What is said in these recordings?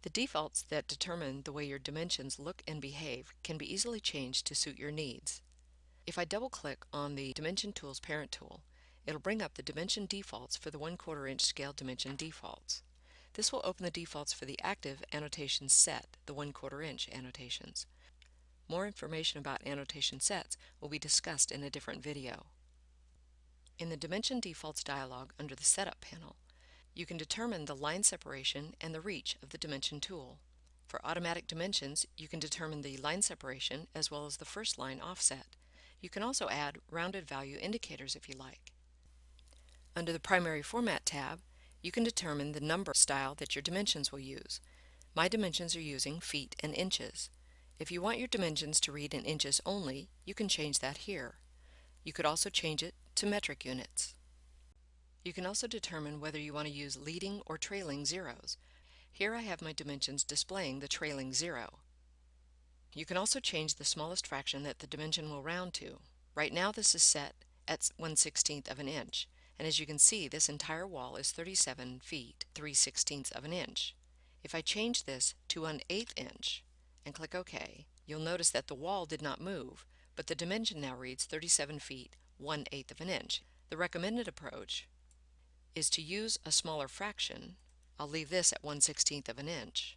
The defaults that determine the way your dimensions look and behave can be easily changed to suit your needs. If I double-click on the Dimension Tools parent tool, it'll bring up the dimension defaults for the 1/4 inch scale dimension defaults. This will open the defaults for the active annotation set, the 1/4 inch annotations. More information about annotation sets will be discussed in a different video. In the Dimension Defaults dialog under the Setup panel, you can determine the line separation and the reach of the dimension tool. For automatic dimensions, you can determine the line separation as well as the first line offset. You can also add rounded value indicators if you like. Under the Primary Format tab, you can determine the number style that your dimensions will use. My dimensions are using feet and inches. If you want your dimensions to read in inches only, you can change that here. You could also change it to metric units. You can also determine whether you want to use leading or trailing zeros. Here I have my dimensions displaying the trailing 0. You can also change the smallest fraction that the dimension will round to. Right now this is set at 1/16 of an inch, and as you can see, this entire wall is 37 feet 3/16 of an inch. If I change this to 1/8 inch and click OK, you'll notice that the wall did not move, but the dimension now reads 37 feet 1/8 of an inch. The recommended approach is to use a smaller fraction. I'll leave this at 1/16 of an inch.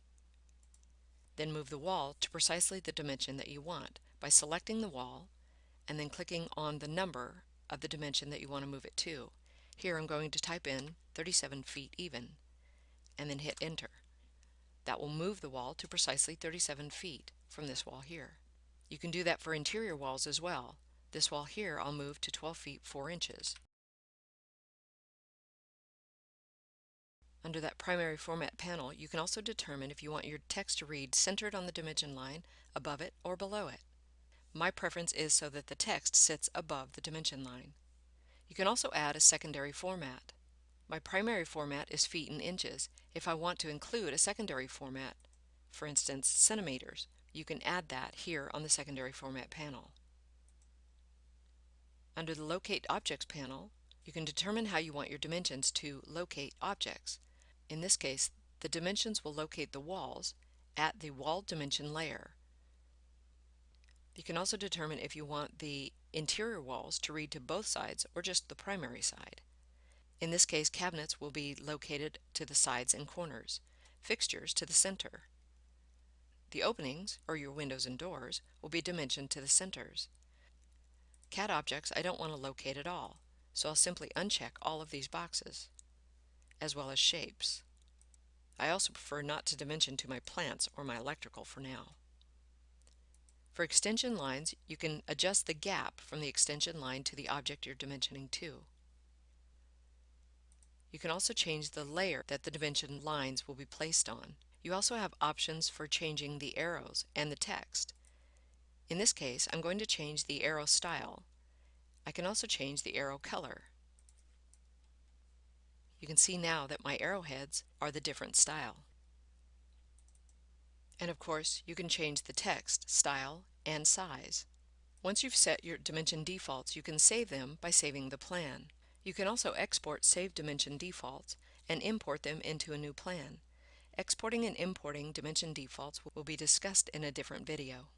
Then move the wall to precisely the dimension that you want by selecting the wall and then clicking on the number of the dimension that you want to move it to. Here I'm going to type in 37 feet even and then hit enter. That will move the wall to precisely 37 feet from this wall here. You can do that for interior walls as well. This wall here I'll move to 12 feet 4 inches. Under that Primary Format panel, you can also determine if you want your text to read centered on the dimension line, above it, or below it. My preference is so that the text sits above the dimension line. You can also add a secondary format. My primary format is feet and inches. If I want to include a secondary format, for instance centimeters, you can add that here on the Secondary Format panel. Under the Locate Objects panel, you can determine how you want your dimensions to locate objects. In this case, the dimensions will locate the walls at the wall dimension layer. You can also determine if you want the interior walls to read to both sides or just the primary side. In this case, cabinets will be located to the sides and corners, fixtures to the center. The openings, or your windows and doors, will be dimensioned to the centers. CAD objects I don't want to locate at all, so I'll simply uncheck all of these boxes, as well as shapes. I also prefer not to dimension to my plants or my electrical for now. For extension lines, you can adjust the gap from the extension line to the object you're dimensioning to. You can also change the layer that the dimension lines will be placed on. You also have options for changing the arrows and the text. In this case, I'm going to change the arrow style. I can also change the arrow color. You can see now that my arrowheads are the different style. And of course, you can change the text, style, and size. Once you've set your dimension defaults, you can save them by saving the plan. You can also export saved dimension defaults and import them into a new plan. Exporting and importing dimension defaults will be discussed in a different video.